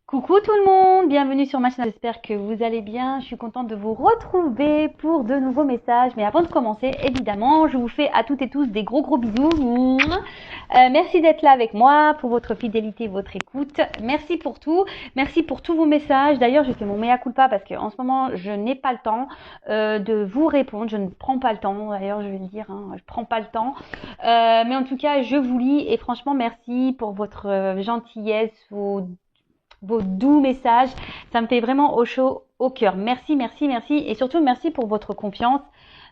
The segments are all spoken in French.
Coucou tout le monde, bienvenue sur ma chaîne, j'espère que vous allez bien. Je suis contente de vous retrouver pour de nouveaux messages. Mais avant de commencer, évidemment, je vous fais à toutes et tous des gros bisous. Merci d'être là avec moi, pour votre fidélité, votre écoute. Merci pour tout, merci pour tous vos messages. D'ailleurs, je fais mon mea culpa parce qu'en ce moment, je n'ai pas le temps de vous répondre. Je ne prends pas le temps, d'ailleurs, je vais le dire, je prends pas le temps. Mais en tout cas, je vous lis et franchement, merci pour votre gentillesse, vos doux messages. Ça me fait vraiment au chaud au cœur. Merci. Et surtout, merci pour votre confiance.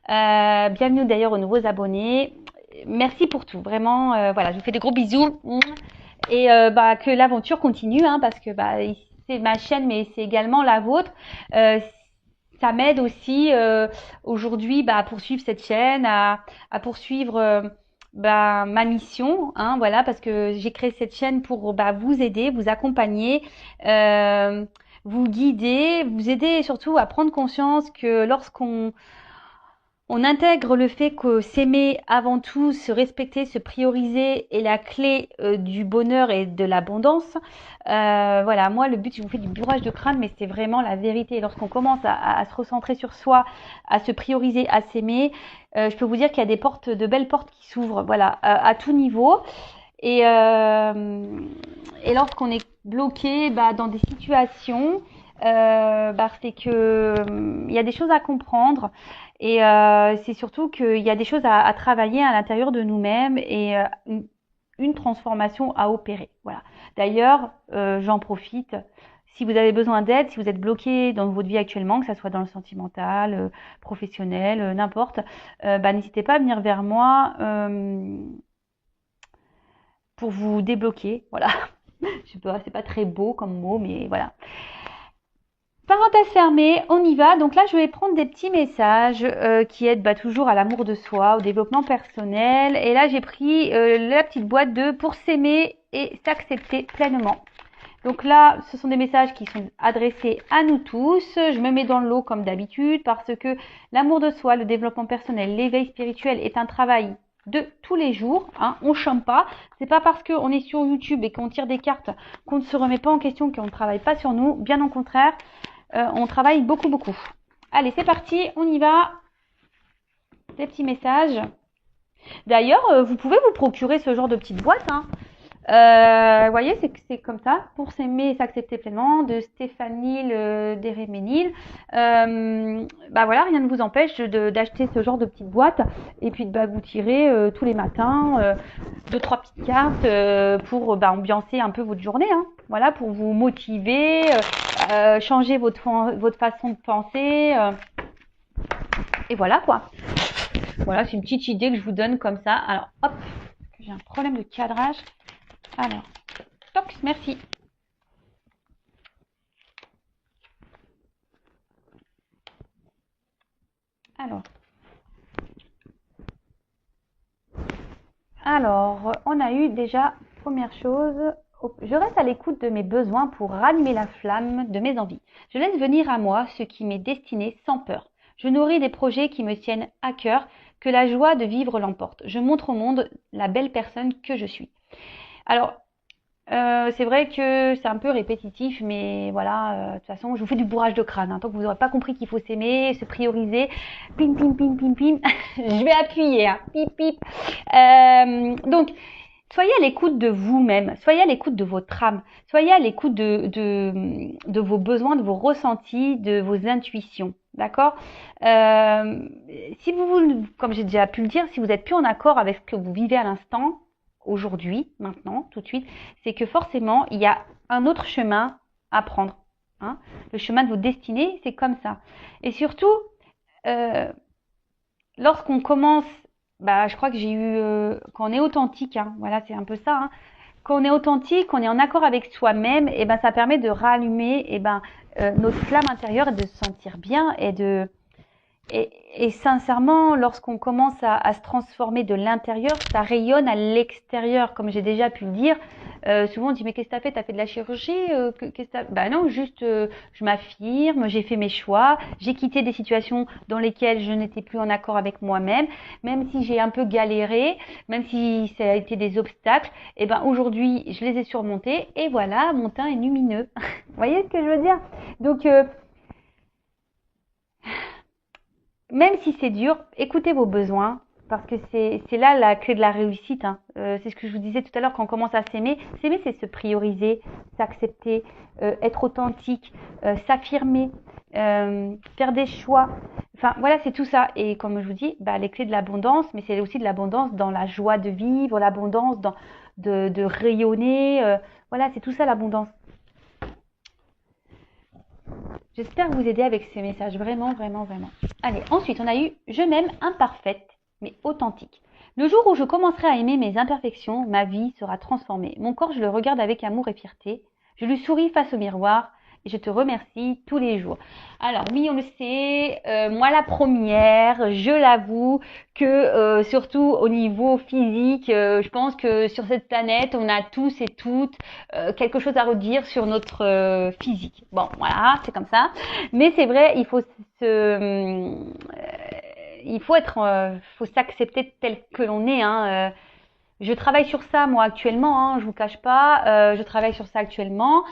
Bienvenue d'ailleurs aux nouveaux abonnés. Merci pour tout. Vraiment, voilà, je vous fais des gros bisous. Et que l'aventure continue, parce que c'est ma chaîne, mais c'est également la vôtre. Ça m'aide aussi aujourd'hui à poursuivre cette chaîne, à poursuivre ma mission, voilà, parce que j'ai créé cette chaîne pour vous aider, vous accompagner, vous guider, vous aider surtout à prendre conscience que lorsqu'on intègre le fait que s'aimer avant tout, se respecter, se prioriser est la clé du bonheur et de l'abondance. Voilà, moi le but, je vous fais du bourrage de crâne, mais c'est vraiment la vérité. Lorsqu'on commence à se recentrer sur soi, à se prioriser, à s'aimer, je peux vous dire qu'il y a de belles portes qui s'ouvrent, voilà, à tout niveau. Et lorsqu'on est bloqué dans des situations, c'est que il y a des choses à comprendre. Et c'est surtout qu'il y a des choses à travailler à l'intérieur de nous-mêmes et une transformation à opérer. Voilà. D'ailleurs, j'en profite. Si vous avez besoin d'aide, si vous êtes bloqué dans votre vie actuellement, que ça soit dans le sentimental, professionnel, n'importe, n'hésitez pas à venir vers moi pour vous débloquer. Voilà. Je sais pas, c'est pas très beau comme mot, mais voilà. Parenthèse fermée, on y va. Donc là, je vais prendre des petits messages qui aident toujours à l'amour de soi, au développement personnel. Et là, j'ai pris la petite boîte de pour s'aimer et s'accepter pleinement. Donc là, ce sont des messages qui sont adressés à nous tous. Je me mets dans le lot comme d'habitude parce que l'amour de soi, le développement personnel, l'éveil spirituel est un travail de tous les jours, on chôme pas. C'est pas parce qu'on est sur YouTube et qu'on tire des cartes qu'on ne se remet pas en question, qu'on ne travaille pas sur nous. Bien au contraire, on travaille beaucoup. Allez, c'est parti, on y va. Des petits messages. D'ailleurs, vous pouvez vous procurer ce genre de petite boîte. Vous voyez, c'est comme ça. Pour s'aimer et s'accepter pleinement, de Stéphanie Deréménil. Voilà, rien ne vous empêche d'acheter ce genre de petite boîte et puis de vous tirer tous les matins 2-3 petites cartes pour ambiancer un peu votre journée. Voilà, pour vous motiver, changer votre façon de penser. Et voilà quoi. Voilà, c'est une petite idée que je vous donne comme ça. Alors, hop, j'ai un problème de cadrage. Alors, toc, merci. Alors, on a eu déjà, première chose, je reste à l'écoute de mes besoins pour rallumer la flamme de mes envies. Je laisse venir à moi ce qui m'est destiné sans peur. Je nourris des projets qui me tiennent à cœur, que la joie de vivre l'emporte. Je montre au monde la belle personne que je suis. Alors, c'est vrai que c'est un peu répétitif, mais voilà, de toute façon, je vous fais du bourrage de crâne. Tant que vous n'aurez pas compris qu'il faut s'aimer, se prioriser, pim, je vais appuyer, pip, pip. Donc, soyez à l'écoute de vous-même, soyez à l'écoute de votre âme, soyez à l'écoute de vos besoins, de vos ressentis, de vos intuitions. D'accord. Si vous, comme j'ai déjà pu le dire, si vous n'êtes plus en accord avec ce que vous vivez à l'instant, aujourd'hui, maintenant, tout de suite, c'est que forcément, il y a un autre chemin à prendre. Le chemin de vos destinées, c'est comme ça. Et surtout, lorsqu'on commence, je crois que j'ai eu, quand on est authentique, voilà, c'est un peu ça. Quand on est authentique, on est en accord avec soi-même, et ça permet de rallumer notre flamme intérieure et de se sentir bien et de Et sincèrement, lorsqu'on commence à se transformer de l'intérieur, ça rayonne à l'extérieur, comme j'ai déjà pu le dire. Souvent on dit mais qu'est-ce que t'as fait? T'as fait de la chirurgie? Qu'est-ce que bah non, juste je m'affirme, j'ai fait mes choix, j'ai quitté des situations dans lesquelles je n'étais plus en accord avec moi-même, même si j'ai un peu galéré, même si ça a été des obstacles, et ben aujourd'hui je les ai surmontés et voilà, mon teint est lumineux. Vous voyez ce que je veux dire? Donc même si c'est dur, écoutez vos besoins, parce que c'est là la clé de la réussite. Hein. C'est ce que je vous disais tout à l'heure quand on commence à s'aimer. S'aimer, c'est se prioriser, s'accepter, être authentique, s'affirmer, faire des choix. Enfin, voilà, c'est tout ça. Et comme je vous dis, bah, les clés de l'abondance, mais c'est aussi de l'abondance dans la joie de vivre, l'abondance de rayonner. Voilà, c'est tout ça l'abondance. J'espère vous aider avec ces messages, vraiment, vraiment, vraiment. Allez, ensuite, on a eu « Je m'aime imparfaite, mais authentique ». Le jour où je commencerai à aimer mes imperfections, ma vie sera transformée. Mon corps, je le regarde avec amour et fierté. Je lui souris face au miroir et je te remercie tous les jours. Alors oui, on le sait, moi la première, je l'avoue que surtout au niveau physique, je pense que sur cette planète, on a tous et toutes quelque chose à redire sur notre physique. Bon, voilà, c'est comme ça. Mais c'est vrai, il faut être, faut s'accepter tel que l'on est. Hein. Je travaille sur ça moi actuellement, hein, je vous cache pas. Je travaille sur ça actuellement.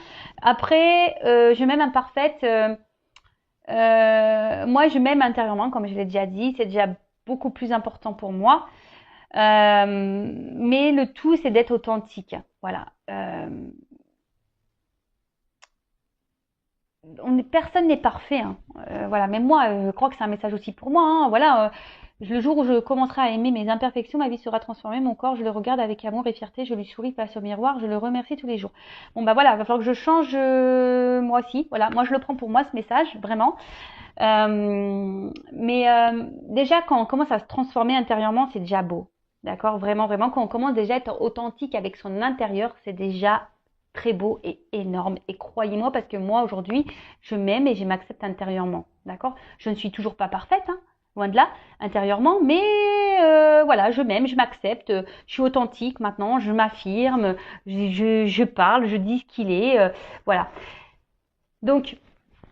Après, je m'aime imparfaite. Moi, je m'aime intérieurement, comme je l'ai déjà dit. C'est déjà beaucoup plus important pour moi. Mais le tout, c'est d'être authentique. Voilà. Personne n'est parfait. Hein. Voilà. Même moi, je crois que c'est un message aussi pour moi. Hein. Voilà. Le jour où je commencerai à aimer mes imperfections, ma vie sera transformée. Mon corps, je le regarde avec amour et fierté. Je lui souris face au miroir. Je le remercie tous les jours. Bon, bah voilà. Il va falloir que je change moi aussi. Voilà. Moi, je le prends pour moi, ce message, vraiment. Déjà, quand on commence à se transformer intérieurement, c'est déjà beau. D'accord? Vraiment, vraiment. Quand on commence déjà à être authentique avec son intérieur, c'est déjà très beau et énorme. Et croyez-moi, parce que moi, aujourd'hui, je m'aime et je m'accepte intérieurement. D'accord? Je ne suis toujours pas parfaite, hein, loin de là, intérieurement, mais voilà, je m'aime, je m'accepte, je suis authentique maintenant, je m'affirme, je parle, je dis ce qu'il est, voilà. Donc,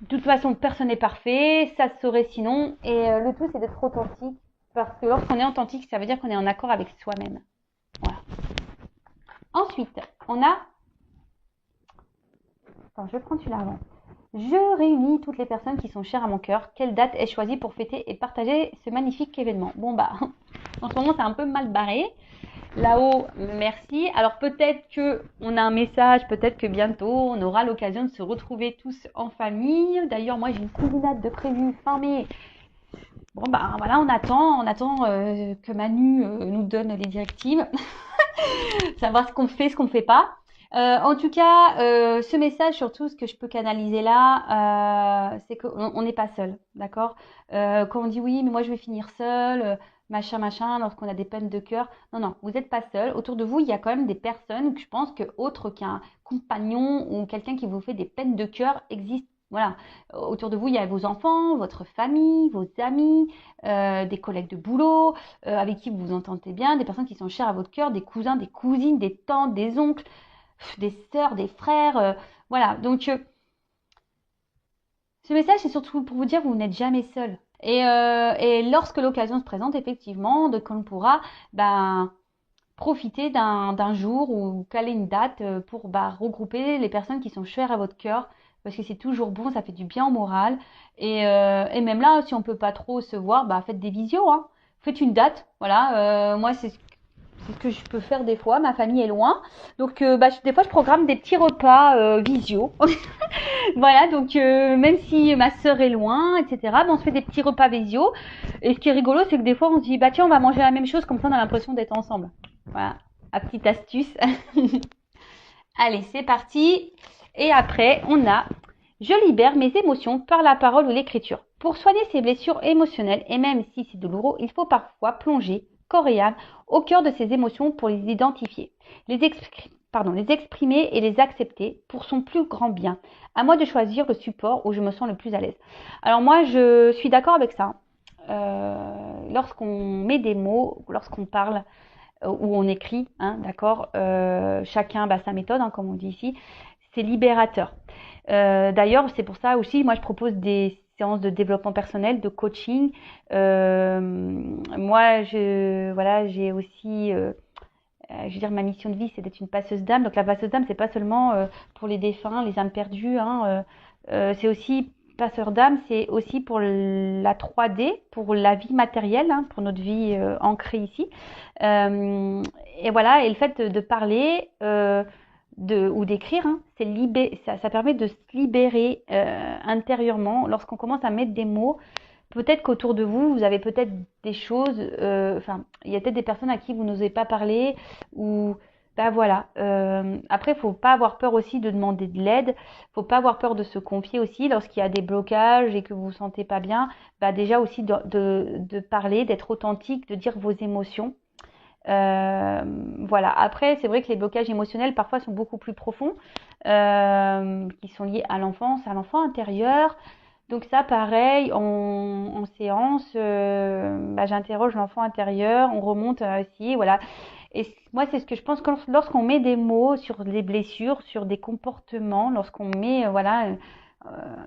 de toute façon, personne n'est parfait, ça se saurait sinon, et le tout, c'est d'être authentique, parce que lorsqu'on est authentique, ça veut dire qu'on est en accord avec soi-même. Voilà. Ensuite, on a... Attends, je vais prendre celui-là avant. Je réunis toutes les personnes qui sont chères à mon cœur. Quelle date est choisie pour fêter et partager ce magnifique événement? Bon bah, en ce moment c'est un peu mal barré. Là-haut, merci. Alors peut-être que on a un message, peut-être que bientôt on aura l'occasion de se retrouver tous en famille. D'ailleurs, moi j'ai une cousinade de prévu fin mai. Bon bah voilà, on attend que Manu nous donne les directives, savoir ce qu'on fait, ce qu'on fait pas. En tout cas, ce message, surtout, ce que je peux canaliser là, c'est qu'on n'est pas seul, d'accord? Quand on dit oui, mais moi je vais finir seul, machin, lorsqu'on a des peines de cœur. Non, non, vous n'êtes pas seul. Autour de vous, il y a quand même des personnes que je pense que autre qu'un compagnon ou quelqu'un qui vous fait des peines de cœur existent. Voilà. Autour de vous, il y a vos enfants, votre famille, vos amis, des collègues de boulot, avec qui vous vous entendez bien, des personnes qui sont chères à votre cœur, des cousins, des cousines, des tantes, des oncles, des sœurs, des frères. Voilà. Donc, ce message, c'est surtout pour vous dire que vous n'êtes jamais seul. Et lorsque l'occasion se présente, effectivement, de qu'on pourra profiter d'un jour ou caler une date pour regrouper les personnes qui sont chères à votre cœur. Parce que c'est toujours bon, ça fait du bien au moral. Et même là, si on peut pas trop se voir, faites des visios. Hein. Faites une date. Voilà. Moi, c'est ce que je peux faire des fois. Ma famille est loin. Donc, des fois, je programme des petits repas visio. Voilà, donc même si ma sœur est loin, etc., on se fait des petits repas visio. Et ce qui est rigolo, c'est que des fois, on se dit, tiens, on va manger la même chose, comme ça, on a l'impression d'être ensemble. Voilà, la petite astuce. Allez, c'est parti. Et après, on a « Je libère mes émotions par la parole ou l'écriture. Pour soigner ces blessures émotionnelles, et même si c'est douloureux, il faut parfois plonger, corps et âme, au cœur de ces émotions pour les identifier, les exprimer et les accepter pour son plus grand bien. À moi de choisir le support où je me sens le plus à l'aise. » Alors moi, je suis d'accord avec ça. lorsqu'on met des mots, lorsqu'on parle ou on écrit, hein, d'accord, chacun sa méthode, hein, comme on dit ici, c'est libérateur. D'ailleurs, c'est pour ça aussi, moi je propose des séances de développement personnel, de coaching. Moi, j'ai aussi, je veux dire, ma mission de vie, c'est d'être une passeuse d'âme. Donc la passeuse d'âme, c'est pas seulement pour les défunts, les âmes perdues, hein, c'est aussi passeur d'âme, c'est aussi pour la 3D, pour la vie matérielle, hein, pour notre vie ancrée ici. Et voilà, et le fait de parler ou d'écrire, hein, ça permet de se libérer intérieurement. Lorsqu'on commence à mettre des mots, peut-être qu'autour de vous, vous avez peut-être des choses, il y a peut-être des personnes à qui vous n'osez pas parler, ou voilà. Après, faut pas avoir peur aussi de demander de l'aide, faut pas avoir peur de se confier aussi lorsqu'il y a des blocages et que vous vous sentez pas bien. Déjà aussi de parler, d'être authentique, de dire vos émotions. Voilà. Après, c'est vrai que les blocages émotionnels parfois sont beaucoup plus profonds, qui sont liés à l'enfance, à l'enfant intérieur. Donc ça, pareil, en séance, j'interroge l'enfant intérieur, on remonte aussi, voilà. Et moi, c'est ce que je pense que lorsqu'on met des mots sur les blessures, sur des comportements, lorsqu'on met,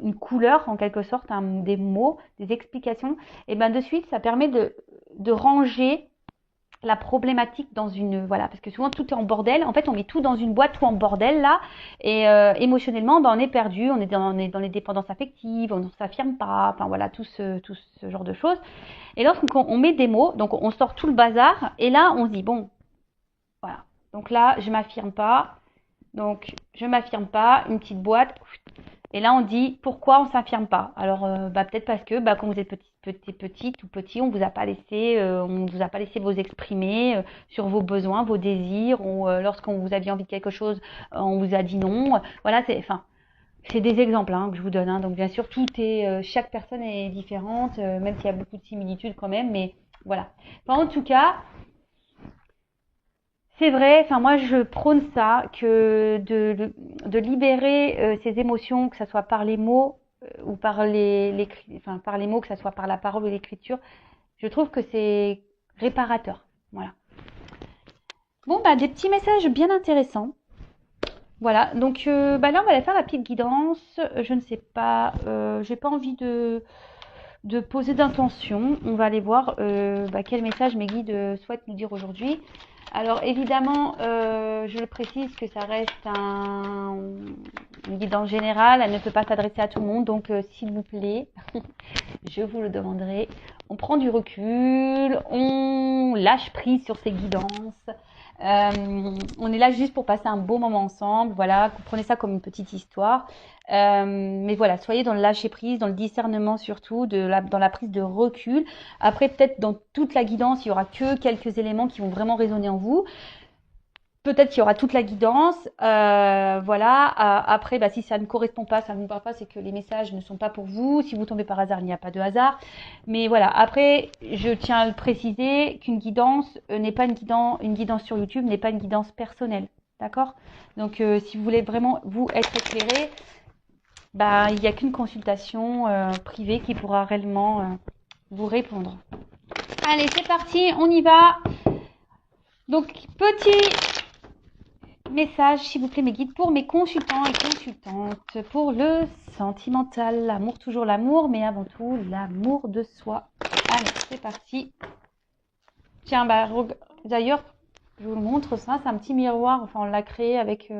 une couleur en quelque sorte, des mots, des explications, et de suite, ça permet de ranger la problématique dans une, voilà, parce que souvent tout est en bordel. En fait, on met tout dans une boîte, tout en bordel là, et émotionnellement, on est perdu, on est dans les dépendances affectives, on ne s'affirme pas, enfin voilà, tout ce genre de choses. Et lorsqu'on met des mots, donc on sort tout le bazar, et là, on se dit bon, voilà. Donc là, je m'affirme pas. Donc, je m'affirme pas, une petite boîte. Et là, on dit pourquoi on s'affirme pas. Alors, peut-être parce que quand vous êtes petite ou petit, on vous a pas laissé vous exprimer sur vos besoins, vos désirs, ou lorsqu'on vous aviez envie de quelque chose, on vous a dit non. Voilà, c'est des exemples que je vous donne. Donc, bien sûr, chaque personne est différente, même s'il y a beaucoup de similitudes quand même. Mais voilà. En tout cas, c'est vrai, moi je prône ça, que de libérer ces émotions, que ce soit par les mots ou par par les mots, que ce soit par la parole ou l'écriture, je trouve que c'est réparateur. Voilà. Bon, des petits messages bien intéressants. Voilà, donc là on va aller faire la petite guidance. Je ne sais pas, j'ai pas envie de poser d'intention. On va aller voir quel message mes guides souhaitent nous dire aujourd'hui. Alors évidemment, je le précise que ça reste une guidance générale, elle ne peut pas s'adresser à tout le monde, donc s'il vous plaît, je vous le demanderai, on prend du recul, on lâche prise sur ces guidances, on est là juste pour passer un beau moment ensemble, voilà, prenez ça comme une petite histoire. Mais voilà, soyez dans le lâcher prise, dans le discernement surtout, dans la prise de recul. Après, peut-être dans toute la guidance, il y aura que quelques éléments qui vont vraiment résonner en vous. Peut-être qu'il y aura toute la guidance, voilà. Après, si ça ne correspond pas, ça ne vous parle pas, c'est que les messages ne sont pas pour vous. Si vous tombez par hasard, il n'y a pas de hasard. Mais voilà. Après, je tiens à le préciser qu'une guidance n'est pas une guidance sur YouTube n'est pas une guidance personnelle, d'accord? Donc, si vous voulez vraiment vous être éclairé, il n'y a qu'une consultation privée qui pourra réellement vous répondre. Allez, c'est parti, on y va. Donc, petit message, s'il vous plaît, mes guides, pour mes consultants et consultantes, pour le sentimental, l'amour, toujours l'amour, mais avant tout, l'amour de soi. Allez, c'est parti. Tiens, d'ailleurs, je vous le montre, ça, c'est un petit miroir, on l'a créé avec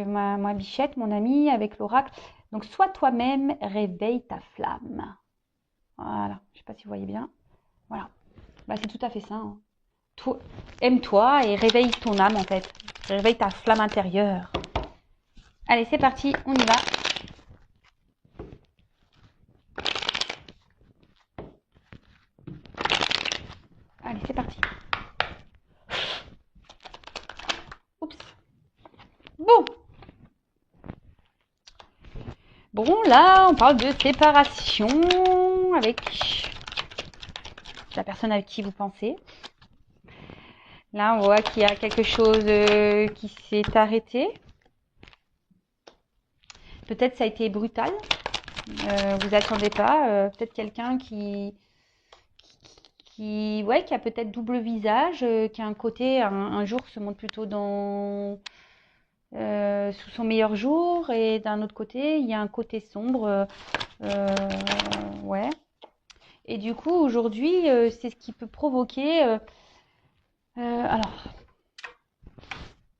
ma bichette, mon amie, avec l'oracle. Donc, sois toi-même, réveille ta flamme. Voilà, je ne sais pas si vous voyez bien. Voilà, c'est tout à fait ça. Aime-toi et réveille ton âme en fait. Réveille ta flamme intérieure. Allez, c'est parti, on y va. Allez, c'est parti. Oups. Bon, là, on parle de séparation avec la personne avec qui vous pensez. Là, on voit qu'il y a quelque chose qui s'est arrêté. Peut-être ça a été brutal. Vous attendez pas. Peut-être quelqu'un ouais, qui a peut-être double visage, qui a un côté, un jour se montre plutôt sous son meilleur jour, et d'un autre côté, il y a un côté sombre. Ouais. Et du coup, aujourd'hui, c'est ce qui peut provoquer. Alors,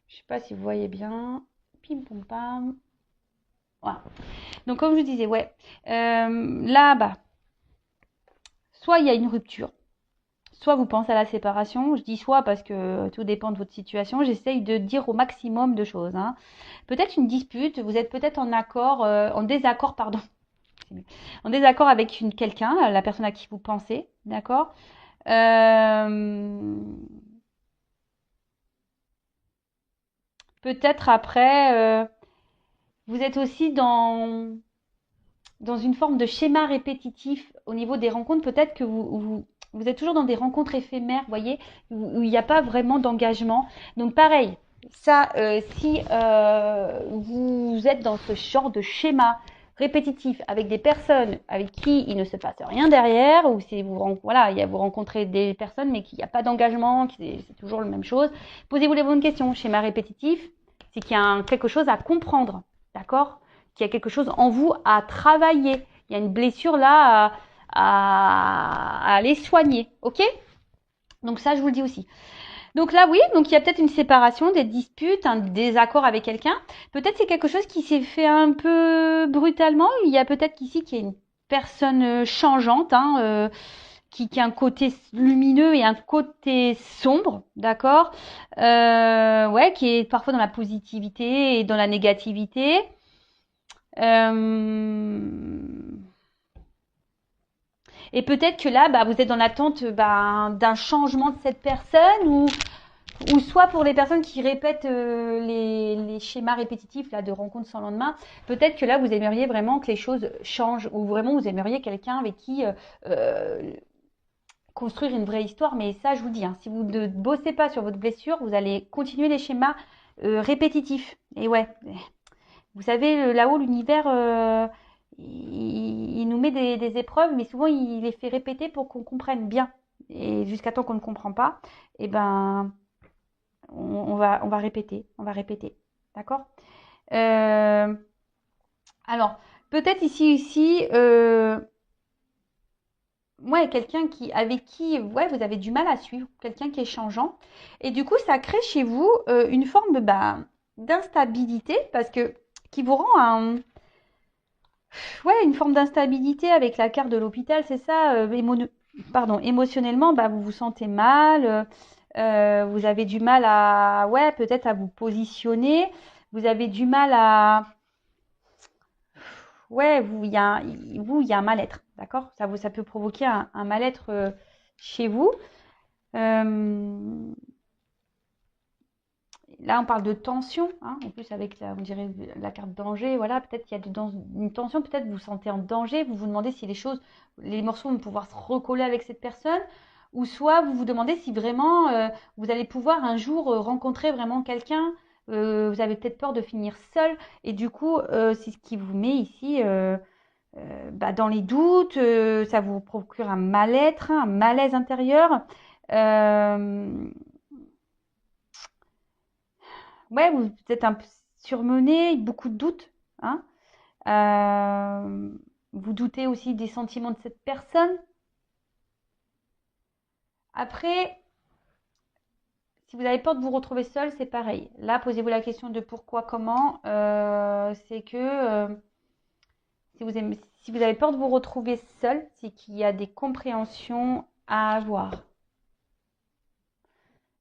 je sais pas si vous voyez bien. Pim pom pam. Voilà. Donc, comme je disais, ouais. Là, bah, soit il y a une rupture, soit vous pensez à la séparation. Je dis soit parce que tout dépend de votre situation. J'essaye de dire au maximum de choses, hein. Peut-être une dispute, vous êtes peut-être en désaccord, pardon. En désaccord avec quelqu'un, la personne à qui vous pensez, d'accord. Peut-être après, vous êtes aussi dans une forme de schéma répétitif au niveau des rencontres. Peut-être que vous êtes toujours dans des rencontres éphémères, vous voyez, où il n'y a pas vraiment d'engagement. Donc pareil, ça, si vous êtes dans ce genre de schéma répétitif avec des personnes avec qui il ne se passe rien derrière, ou si vous rencontrez des personnes mais qu'il n'y a pas d'engagement, c'est toujours la même chose, posez-vous les bonnes questions. Schéma répétitif, c'est qu'il y a quelque chose à comprendre, d'accord, qu'il y a quelque chose en vous à travailler. Il y a une blessure là à aller soigner, ok? Donc ça, je vous le dis aussi. Donc là, oui, donc il y a peut-être une séparation, des disputes, un désaccord avec quelqu'un. Peut-être c'est quelque chose qui s'est fait un peu brutalement. Il y a peut-être qu'ici qu'il y a une personne changeante, hein, qui a un côté lumineux et un côté sombre, d'accord, ouais, qui est parfois dans la positivité et dans la négativité. Et peut-être que là, bah, vous êtes dans l'attente d'un changement de cette personne, ou soit pour les personnes qui répètent les schémas répétitifs là, de rencontres sans lendemain, peut-être que là, vous aimeriez vraiment que les choses changent, ou vraiment vous aimeriez quelqu'un avec qui construire une vraie histoire. Mais ça, je vous dis, hein, si vous ne bossez pas sur votre blessure, vous allez continuer les schémas répétitifs. Et ouais, vous savez, là-haut, l'univers, il nous met des épreuves, mais souvent, il les fait répéter pour qu'on comprenne bien. Et jusqu'à temps qu'on ne comprend pas, eh ben, on va répéter, on va répéter. D'accord. Alors, peut-être ici, ouais, quelqu'un avec qui ouais, vous avez du mal à suivre, quelqu'un qui est changeant. Et du coup, ça crée chez vous une forme d'instabilité, parce que qui vous rend ouais, une forme d'instabilité avec la carte de l'hôpital, c'est ça. Émotionnellement, bah, vous vous sentez mal. Vous avez du mal ouais, peut-être à vous positionner. Vous avez du mal ouais, il y a un mal-être, d'accord? Ça peut provoquer un mal-être chez vous. Euh, Là, on parle de tension, hein, en plus avec on dirait la carte danger, voilà, peut-être qu'il y a une tension, peut-être vous vous sentez en danger, vous vous demandez si les morceaux vont pouvoir se recoller avec cette personne, ou soit vous vous demandez si vraiment vous allez pouvoir un jour rencontrer vraiment quelqu'un. Vous avez peut-être peur de finir seul, et du coup, c'est ce qui vous met ici dans les doutes. Ça vous procure un mal-être, un malaise intérieur. Euh, ouais, vous êtes un peu surmené, beaucoup de doutes, hein. Euh, Vous doutez aussi des sentiments de cette personne. Après, si vous avez peur de vous retrouver seul, c'est pareil. Là, posez-vous la question de pourquoi, comment. C'est que si vous avez peur de vous retrouver seul, c'est qu'il y a des compréhensions à avoir.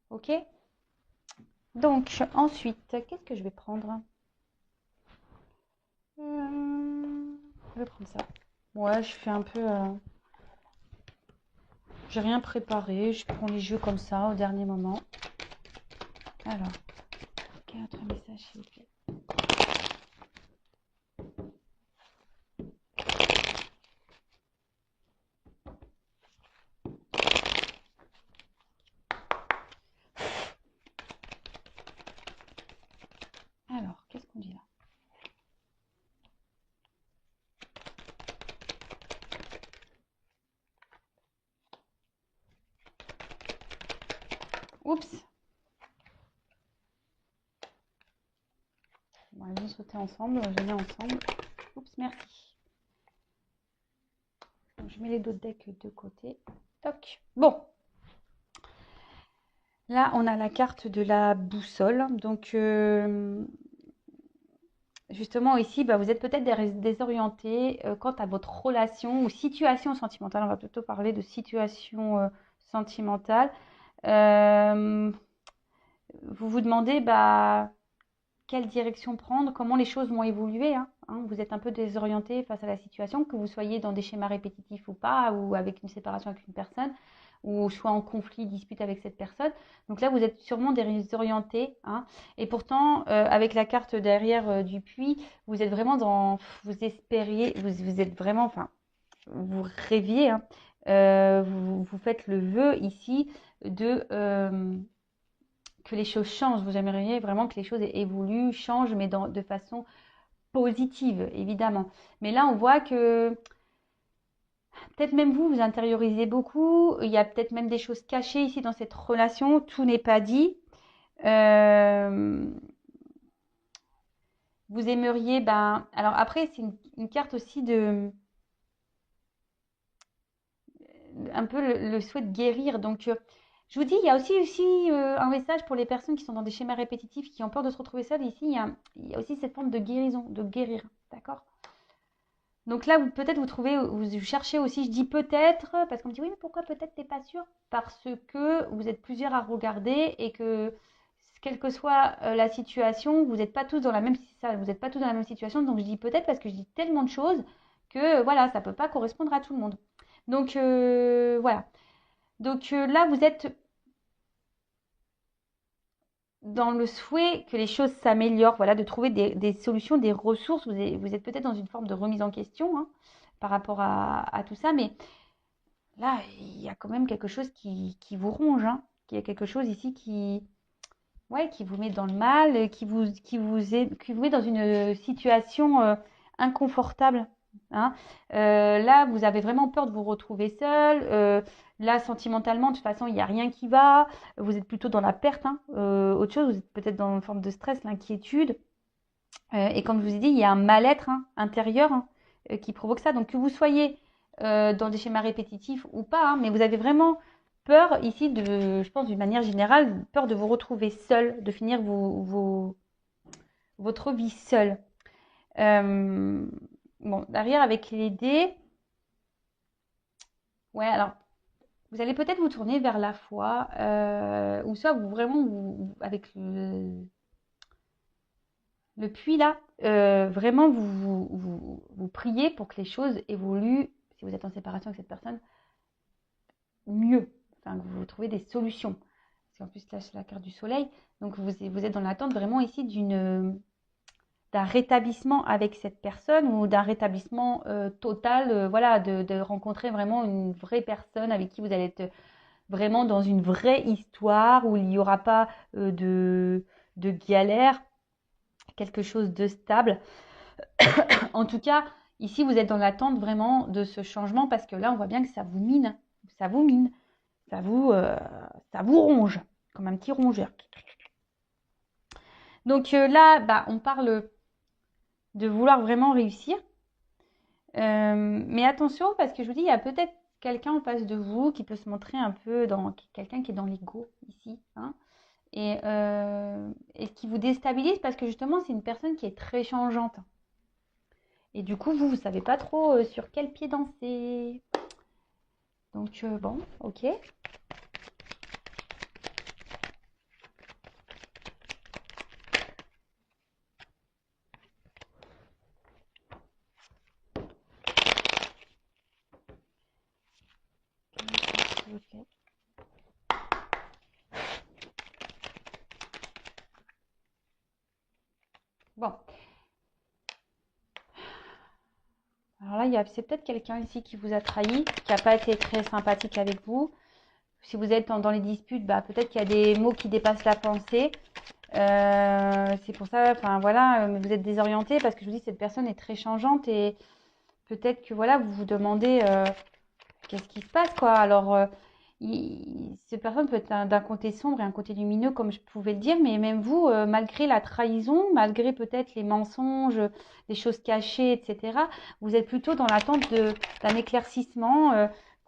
Ok? Donc, ensuite, qu'est-ce que je vais prendre? Je vais prendre ça. Ouais, je fais un peu. J'ai rien préparé, je prends les jeux comme ça au dernier moment. Alors, quel autre message s'il vous plaît? Alors, qu'est-ce qu'on dit là? Oups. Bon, ils vont sauter ensemble, je les mets ensemble. Oups, merci. Donc, je mets les deux decks de côté. Toc. Bon. Là, on a la carte de la boussole. Donc, justement, ici, bah, vous êtes peut-être désorienté quant à votre relation ou situation sentimentale. On va plutôt parler de situation sentimentale. Vous vous demandez, bah, quelle direction prendre, comment les choses vont évoluer. Vous êtes un peu désorienté face à la situation, que vous soyez dans des schémas répétitifs ou pas, ou avec une séparation avec une personne, ou soit en conflit, dispute avec cette personne. Donc là, vous êtes sûrement désorienté. Et pourtant, avec la carte derrière du puits, vous êtes vraiment dans... Vous espériez, vous êtes vraiment... Enfin, vous rêviez. Vous faites le vœu ici de... que les choses changent. Vous aimeriez vraiment que les choses évoluent, changent, mais de façon positive, évidemment. Mais là, on voit que peut-être même vous intériorisez beaucoup. Il y a peut-être même des choses cachées ici dans cette relation. Tout n'est pas dit. Vous aimeriez, ben... Alors après, c'est une carte aussi de... Un peu le souhait de guérir. Donc... je vous dis, il y a aussi un message pour les personnes qui sont dans des schémas répétitifs, qui ont peur de se retrouver seules. Ici, il y a aussi cette forme de guérison, de guérir. D'accord? Donc là, peut-être vous cherchez aussi, je dis peut-être, parce qu'on me dit oui, mais pourquoi peut-être t'es pas sûr? Parce que vous êtes plusieurs à regarder et que, quelle que soit la situation, vous n'êtes pas tous dans la même, vous n'êtes pas tous dans la même situation. Donc je dis peut-être parce que je dis tellement de choses que voilà, ça ne peut pas correspondre à tout le monde. Donc voilà. Donc là, vous êtes dans le souhait que les choses s'améliorent, voilà, de trouver des solutions, des ressources. Vous êtes peut-être dans une forme de remise en question par rapport à tout ça, mais là, il y a quand même quelque chose qui vous ronge, Il y a quelque chose ici qui vous met dans le mal, qui vous met dans une situation inconfortable. Là, vous avez vraiment peur de vous retrouver seul. Là, sentimentalement, de toute façon, il n'y a rien qui va. Vous êtes plutôt dans la perte. Autre chose, vous êtes peut-être dans une forme de stress, l'inquiétude. Et comme je vous ai dit, il y a un mal-être intérieur qui provoque ça. Donc, que vous soyez dans des schémas répétitifs ou pas, mais vous avez vraiment peur ici, je pense d'une manière générale, peur de vous retrouver seul, de finir votre vie seul. Bon, derrière, avec les dés, ouais, alors, vous allez peut-être vous tourner vers la foi, ou soit avec le puits là, vraiment vous priez pour que les choses évoluent, si vous êtes en séparation avec cette personne, mieux, enfin que vous trouvez des solutions. Parce qu'en plus là c'est la carte du soleil, donc vous êtes dans l'attente vraiment ici d'un rétablissement avec cette personne ou d'un rétablissement total, voilà, de rencontrer vraiment une vraie personne avec qui vous allez être vraiment dans une vraie histoire où il n'y aura pas de galère, quelque chose de stable. En tout cas, ici, vous êtes dans l'attente vraiment de ce changement parce que là, on voit bien que ça vous mine, ça vous mine, ça vous ronge, comme un petit rongeur. Donc là, bah, on parle de vouloir vraiment réussir. Mais attention, parce que je vous dis, il y a peut-être quelqu'un en face de vous qui peut se montrer un peu quelqu'un qui est dans l'ego ici, et qui vous déstabilise parce que justement, c'est une personne qui est très changeante. Et du coup, vous ne savez pas trop sur quel pied danser. Donc, bon, ok. Ok. Bon. Alors là, c'est peut-être quelqu'un ici qui vous a trahi, qui n'a pas été très sympathique avec vous. Si vous êtes dans les disputes, bah, peut-être qu'il y a des mots qui dépassent la pensée. C'est pour ça, enfin voilà, vous êtes désorienté parce que je vous dis, cette personne est très changeante et peut-être que voilà, vous vous demandez qu'est-ce qui se passe, quoi. Alors, cette personne peut être d'un côté sombre et un côté lumineux, comme je pouvais le dire, mais même vous, malgré la trahison, malgré peut-être les mensonges, les choses cachées, etc., vous êtes plutôt dans l'attente d'un éclaircissement,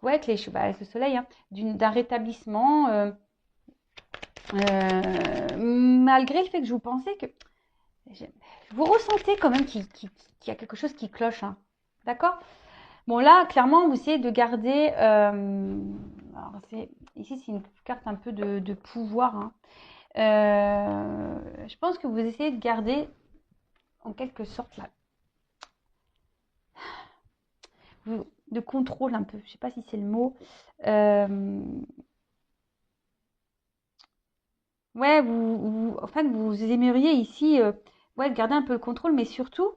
ouais, avec avec le soleil, hein, d'un rétablissement, malgré le fait que je vous pensais que vous ressentez quand même qu'il y a quelque chose qui cloche, hein. D'accord? Bon, là, clairement, vous essayez de garder. Alors ici, c'est une carte un peu de pouvoir, hein. Je pense que vous essayez de garder, en quelque sorte, là, de contrôle un peu. Je ne sais pas si c'est le mot. Euh, ouais, en fait, vous aimeriez ici, ouais, garder un peu le contrôle, mais surtout,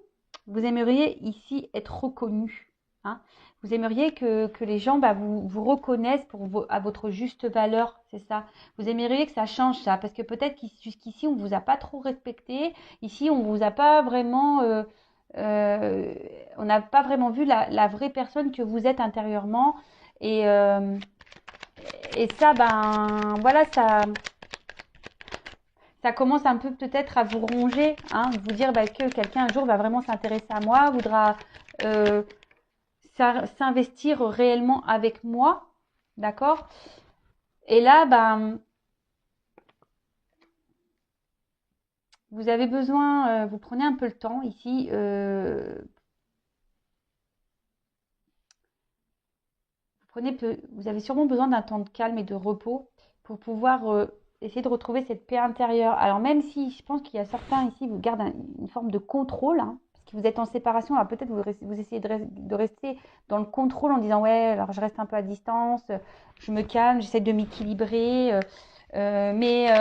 vous aimeriez ici être reconnu, hein. Vous aimeriez que les gens vous reconnaissent à votre juste valeur, c'est ça. Vous aimeriez que ça change ça, parce que peut-être jusqu'ici, on vous a pas trop respecté. Ici, on vous a pas vraiment, euh, on n'a pas vraiment vu la vraie personne que vous êtes intérieurement. Et, euh, et ça, ben, voilà, ça commence un peu peut-être à vous ronger, hein, vous dire que quelqu'un un jour va vraiment s'intéresser à moi, voudra euh, s'investir réellement avec moi, d'accord? Et là, ben, vous avez besoin, vous prenez un peu le temps ici, vous avez sûrement besoin d'un temps de calme et de repos pour pouvoir essayer de retrouver cette paix intérieure. Alors même si je pense qu'il y a certains ici, vous gardent une forme de contrôle, hein, parce que vous êtes en séparation, alors peut-être vous essayez de rester dans le contrôle en disant ouais, alors je reste un peu à distance, je me calme, j'essaie de m'équilibrer, mais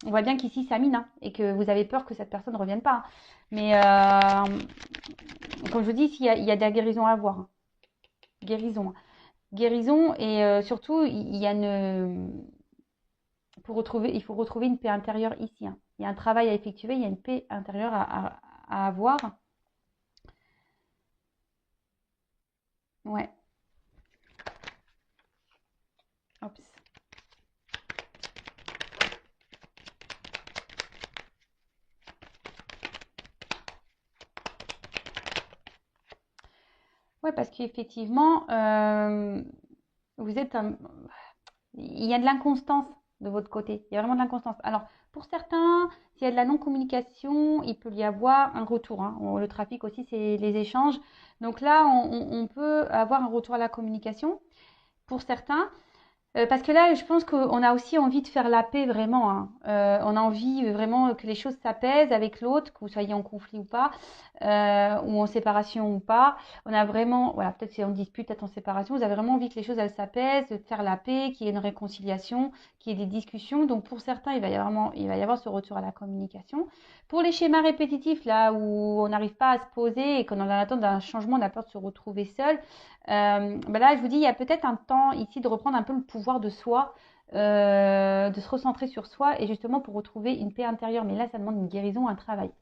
on voit bien qu'ici ça mine, hein, et que vous avez peur que cette personne ne revienne pas, hein. Mais comme je vous dis, il y a de la guérison à avoir, hein. Guérison, hein. Guérison et surtout, il y a il faut retrouver une paix intérieure ici, hein. Il y a un travail à effectuer, il y a une paix intérieure à avoir. Ouais. Oups. Ouais, parce qu'effectivement, vous êtes il y a de l'inconstance de votre côté. Il y a vraiment de l'inconstance. Alors, pour certains, s'il y a de la non-communication, il peut y avoir un retour, hein. Le trafic aussi, c'est les échanges. Donc là, on peut avoir un retour à la communication pour certains. Parce que là, je pense qu'on a aussi envie de faire la paix vraiment, hein. On a envie vraiment que les choses s'apaisent avec l'autre, que vous soyez en conflit ou pas, ou en séparation ou pas. On a vraiment, voilà, peut-être si on dispute, peut-être en séparation, vous avez vraiment envie que les choses elles s'apaisent, de faire la paix, qu'il y ait une réconciliation, qu'il y ait des discussions. Donc pour certains, il va y avoir ce retour à la communication. Pour les schémas répétitifs, là où on n'arrive pas à se poser et qu'on est en attente d'un changement, on a peur de se retrouver seul. Là, je vous dis, il y a peut-être un temps ici de reprendre un peu le pouvoir de soi, de se recentrer sur soi et justement pour retrouver une paix intérieure. Mais là, ça demande une guérison, un travail.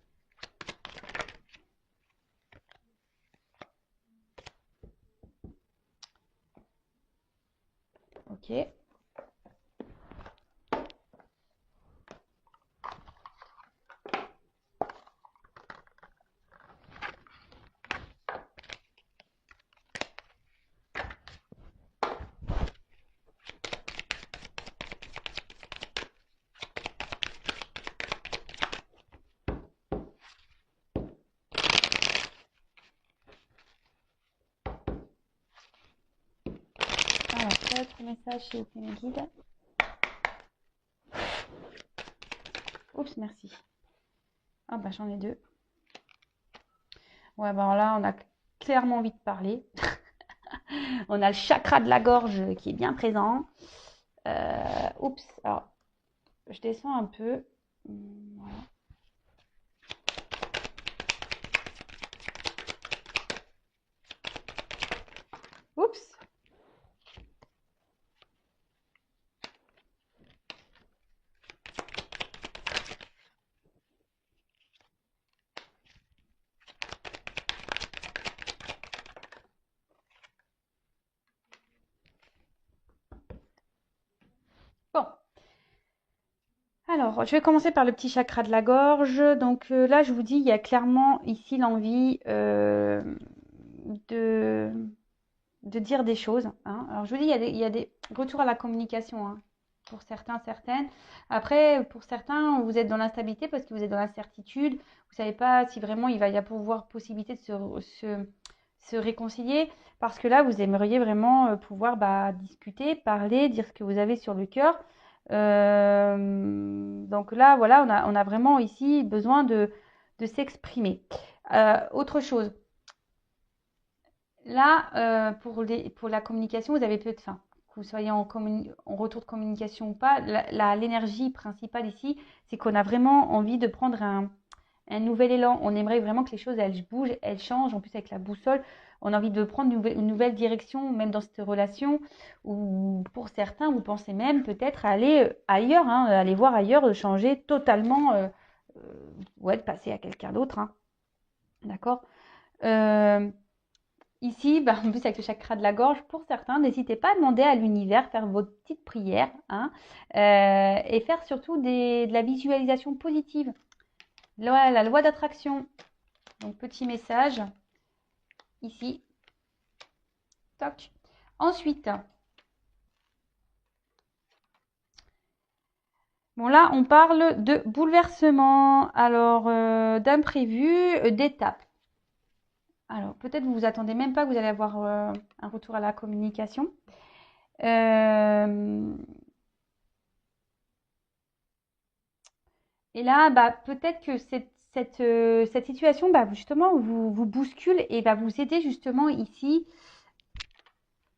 Ok. Alors, quel autre message chez mes guides? Oups, merci. Ah bah j'en ai deux. Ouais, bah là, on a clairement envie de parler. On a le chakra de la gorge qui est bien présent. Oups, alors je descends un peu. Voilà. Oups. Alors, je vais commencer par le petit chakra de la gorge. Donc là, je vous dis, il y a clairement ici l'envie de, de dire des choses, hein. Alors, je vous dis, il y a des retours à la communication, hein, pour certains, certaines. Après, pour certains, vous êtes dans l'instabilité parce que vous êtes dans l'incertitude. Vous ne savez pas si vraiment il va y avoir possibilité de se réconcilier. Parce que là, vous aimeriez vraiment pouvoir discuter, parler, dire ce que vous avez sur le cœur. Donc là, voilà, on a vraiment ici besoin de s'exprimer. Autre chose. Là, pour la communication, vous avez peut-être faim. Que vous soyez en retour de communication ou pas, l'énergie principale ici, c'est qu'on a vraiment envie de prendre un nouvel élan. On aimerait vraiment que les choses, elles bougent, elles changent. En plus, avec la boussole, on a envie de prendre une nouvelle direction, même dans cette relation. Ou pour certains, vous pensez même peut-être aller ailleurs, hein, aller voir ailleurs, changer totalement, ouais, de passer à quelqu'un d'autre, hein. D'accord. Ici, en plus avec le chakra de la gorge, pour certains, n'hésitez pas à demander à l'univers, faire votre petite prière, hein, et faire surtout de la visualisation positive. La loi d'attraction. Donc, petit message ici. Toc. Ensuite, bon là, on parle de bouleversement, alors d'imprévu, d'étapes. Alors, peut-être vous vous attendez même pas que vous allez avoir un retour à la communication. Et là, peut-être que cette situation, justement, vous bouscule et va vous aider justement ici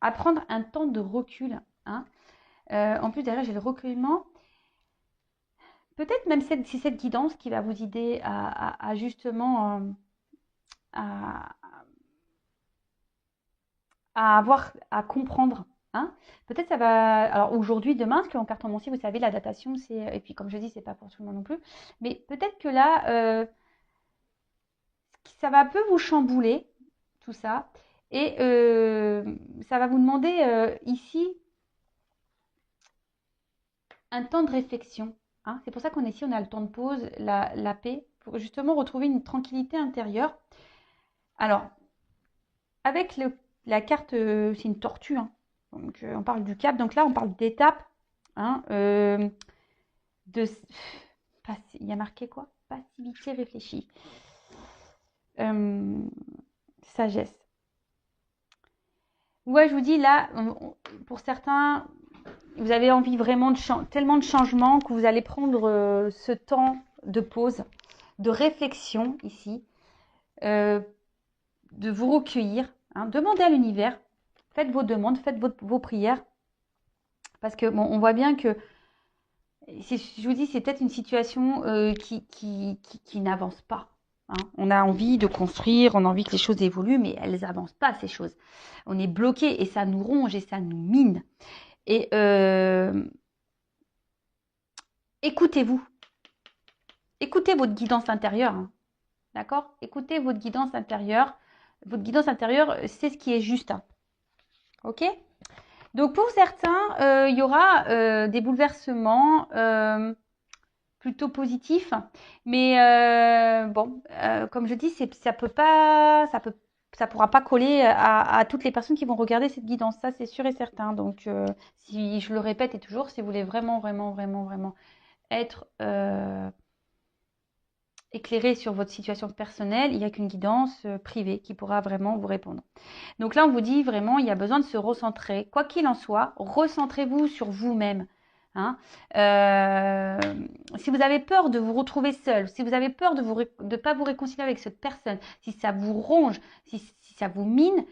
à prendre un temps de recul, hein. En plus, derrière, j'ai le recueillement. Peut-être même c'est cette guidance qui va vous aider à justement à, à comprendre, hein. Peut-être ça va. Alors aujourd'hui, demain, parce qu'en cartomancie, vous savez, la datation, c'est. Et puis, comme je dis, c'est pas pour tout le monde non plus. Mais peut-être que là, ça va un peu vous chambouler, tout ça. Et ça va vous demander ici un temps de réflexion, hein. C'est pour ça qu'on est ici, on a le temps de pause, la paix, pour justement retrouver une tranquillité intérieure. Alors, avec la carte, c'est une tortue, hein. Donc, on parle du cap. Donc là, on parle d'étapes, hein, il y a marqué quoi? Passivité réfléchie. Sagesse. Ouais, je vous dis là, pour certains, vous avez envie vraiment tellement de changements que vous allez prendre ce temps de pause, de réflexion ici, de vous recueillir, hein. Demandez à l'univers, faites vos demandes, faites vos prières, parce que bon, on voit bien que, je vous dis, c'est peut-être une situation qui n'avance pas, hein. On a envie de construire, on a envie que les choses évoluent, mais elles n'avancent pas, ces choses. On est bloqué et ça nous ronge et ça nous mine. Et écoutez-vous. Écoutez votre guidance intérieure, hein. D'accord? Écoutez votre guidance intérieure. Votre guidance intérieure, c'est ce qui est juste, hein. Ok? Donc pour certains, il y aura des bouleversements plutôt positifs. Mais bon, comme je dis, ça pourra pas coller à toutes les personnes qui vont regarder cette guidance. Ça, c'est sûr et certain. Donc, si je le répète et toujours, si vous voulez vraiment, vraiment, vraiment, vraiment être éclairé sur votre situation personnelle, il n'y a qu'une guidance privée qui pourra vraiment vous répondre. Donc là, on vous dit vraiment, il y a besoin de se recentrer. Quoi qu'il en soit, recentrez-vous sur vous-même, hein. Si vous avez peur de vous retrouver seul, si vous avez peur de ne pas vous réconcilier avec cette personne, si ça vous ronge, si ça vous mine,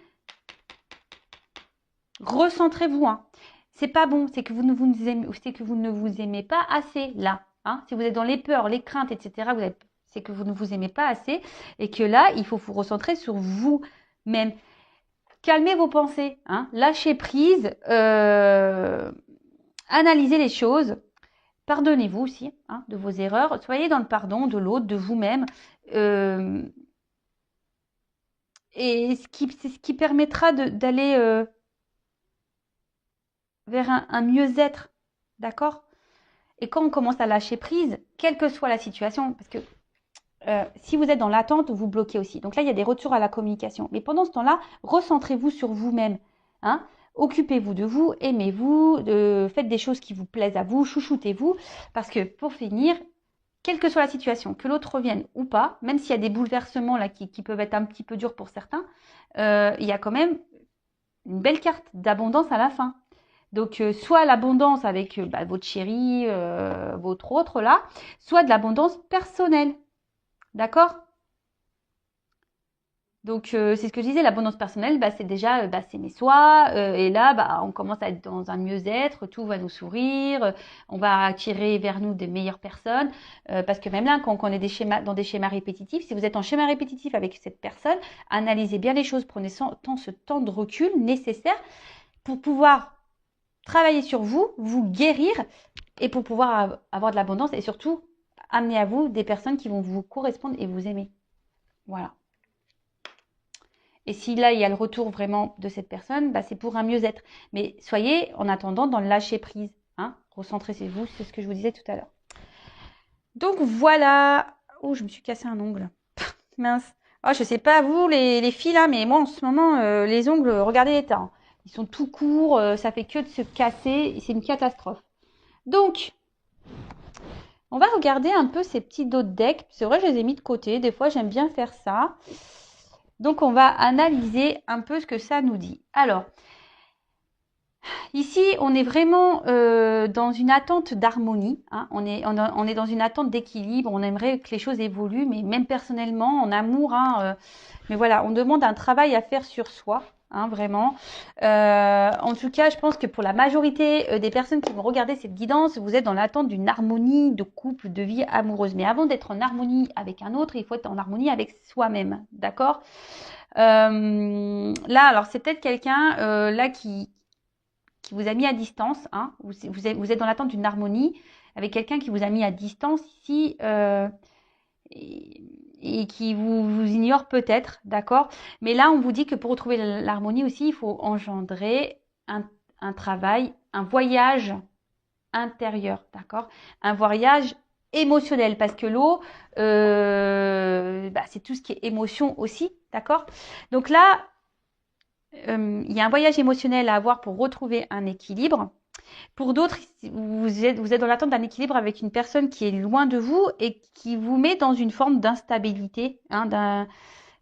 recentrez-vous, hein. C'est pas bon, c'est que vous ne vous aimez pas assez là, hein. Si vous êtes dans les peurs, les craintes, etc., c'est que vous ne vous aimez pas assez et que là, il faut vous recentrer sur vous-même. Calmez vos pensées, hein. Lâchez prise, analysez les choses, pardonnez-vous aussi, hein, de vos erreurs, soyez dans le pardon de l'autre, de vous-même, et c'est ce qui permettra d'aller vers un mieux-être, d'accord? Et quand on commence à lâcher prise, quelle que soit la situation, parce que si vous êtes dans l'attente, vous bloquez aussi. Donc là, il y a des retours à la communication. Mais pendant ce temps-là, recentrez-vous sur vous-même. Hein. Occupez-vous de vous, aimez-vous, faites des choses qui vous plaisent à vous, chouchoutez-vous. Parce que pour finir, quelle que soit la situation, que l'autre revienne ou pas, même s'il y a des bouleversements là qui peuvent être un petit peu durs pour certains, il y a quand même une belle carte d'abondance à la fin. Donc, soit l'abondance avec votre chéri, votre autre là, soit de l'abondance personnelle. D'accord? Donc, c'est ce que je disais, l'abondance personnelle, c'est déjà s'aimer soi. Et là, on commence à être dans un mieux-être, tout va nous sourire, on va attirer vers nous des meilleures personnes. Parce que même là, quand on est dans des schémas répétitifs, si vous êtes en schéma répétitif avec cette personne, analysez bien les choses, prenez ce temps de recul nécessaire pour pouvoir travailler sur vous, vous guérir et pour pouvoir avoir de l'abondance et surtout amener à vous des personnes qui vont vous correspondre et vous aimer. Voilà. Et si là, il y a le retour vraiment de cette personne, c'est pour un mieux-être. Mais soyez en attendant dans le lâcher-prise. Hein. Recentrez-vous, c'est ce que je vous disais tout à l'heure. Donc voilà. Oh, je me suis cassé un ongle. Mince. Oh, je sais pas vous, les filles là, mais moi en ce moment, les ongles, regardez l'état. Hein. Ils sont tout courts, ça fait que de se casser. C'est une catastrophe. Donc, on va regarder un peu ces petits dos de deck. C'est vrai, je les ai mis de côté. Des fois, j'aime bien faire ça. Donc, on va analyser un peu ce que ça nous dit. Alors, ici, on est vraiment dans une attente d'harmonie. Hein. On est dans une attente d'équilibre. On aimerait que les choses évoluent, mais même personnellement, en amour. Hein, mais voilà, on demande un travail à faire sur soi. Hein, vraiment. En tout cas, je pense que pour la majorité des personnes qui vont regarder cette guidance, vous êtes dans l'attente d'une harmonie de couple, de vie amoureuse. Mais avant d'être en harmonie avec un autre, il faut être en harmonie avec soi-même. D'accord? Là, alors c'est peut-être quelqu'un là qui vous a mis à distance. Hein, vous êtes dans l'attente d'une harmonie avec quelqu'un qui vous a mis à distance ici. Et qui vous ignore peut-être, d'accord? Mais là, on vous dit que pour retrouver l'harmonie aussi, il faut engendrer un travail, un voyage intérieur, d'accord? Un voyage émotionnel, parce que l'eau, c'est tout ce qui est émotion aussi, d'accord? Donc là, il y a un voyage émotionnel à avoir pour retrouver un équilibre. Pour d'autres, vous êtes dans l'attente d'un équilibre avec une personne qui est loin de vous et qui vous met dans une forme d'instabilité. Hein,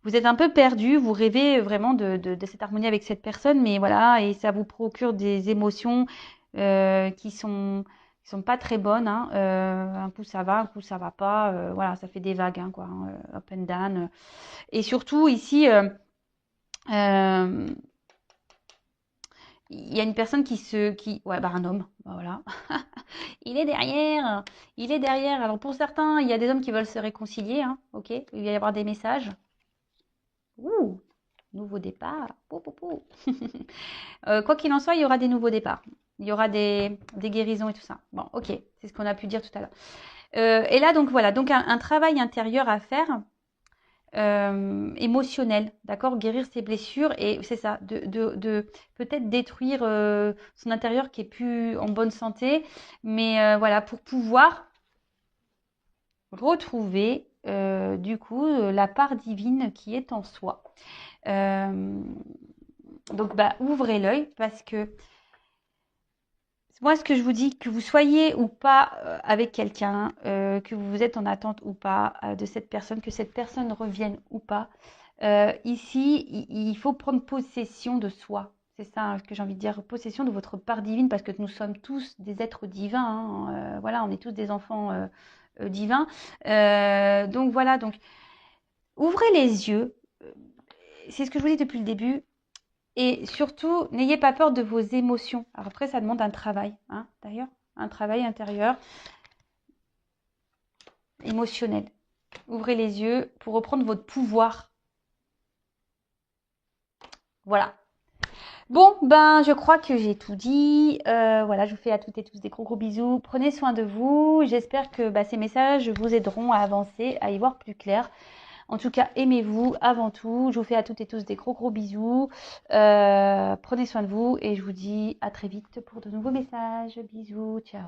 vous êtes un peu perdu, vous rêvez vraiment de cette harmonie avec cette personne, mais voilà, et ça vous procure des émotions qui sont pas très bonnes. Hein. Un coup ça va, un coup ça va pas. Voilà, ça fait des vagues, hein, quoi, hein, up and down. Et surtout ici, il y a une personne un homme, voilà. Il est derrière, il est derrière. Alors pour certains, il y a des hommes qui veulent se réconcilier, hein, ok. Il va y avoir des messages. Ouh, nouveau départ. Pou, pou, pou. Quoi qu'il en soit, il y aura des nouveaux départs. Il y aura des guérisons et tout ça. Bon, ok, c'est ce qu'on a pu dire tout à l'heure. Et là, donc voilà, donc un travail intérieur à faire. Émotionnel, d'accord, guérir ses blessures et c'est ça, de peut-être détruire son intérieur qui est plus en bonne santé, mais voilà, pour pouvoir retrouver du coup la part divine qui est en soi. Donc ouvrez l'œil parce que moi, ce que je vous dis, que vous soyez ou pas avec quelqu'un, que vous êtes en attente ou pas de cette personne, que cette personne revienne ou pas, ici, il faut prendre possession de soi. C'est ça hein, que j'ai envie de dire, possession de votre part divine, parce que nous sommes tous des êtres divins. Hein, voilà, on est tous des enfants divins. Donc voilà, donc ouvrez les yeux. C'est ce que je vous dis depuis le début. Et surtout, n'ayez pas peur de vos émotions. Alors après, ça demande un travail, hein, d'ailleurs, un travail intérieur, émotionnel. Ouvrez les yeux pour reprendre votre pouvoir. Voilà. Bon, je crois que j'ai tout dit. Voilà, je vous fais à toutes et tous des gros bisous. Prenez soin de vous. J'espère que ces messages vous aideront à avancer, à y voir plus clair. En tout cas, aimez-vous avant tout. Je vous fais à toutes et tous des gros bisous. Prenez soin de vous et je vous dis à très vite pour de nouveaux messages. Bisous, ciao.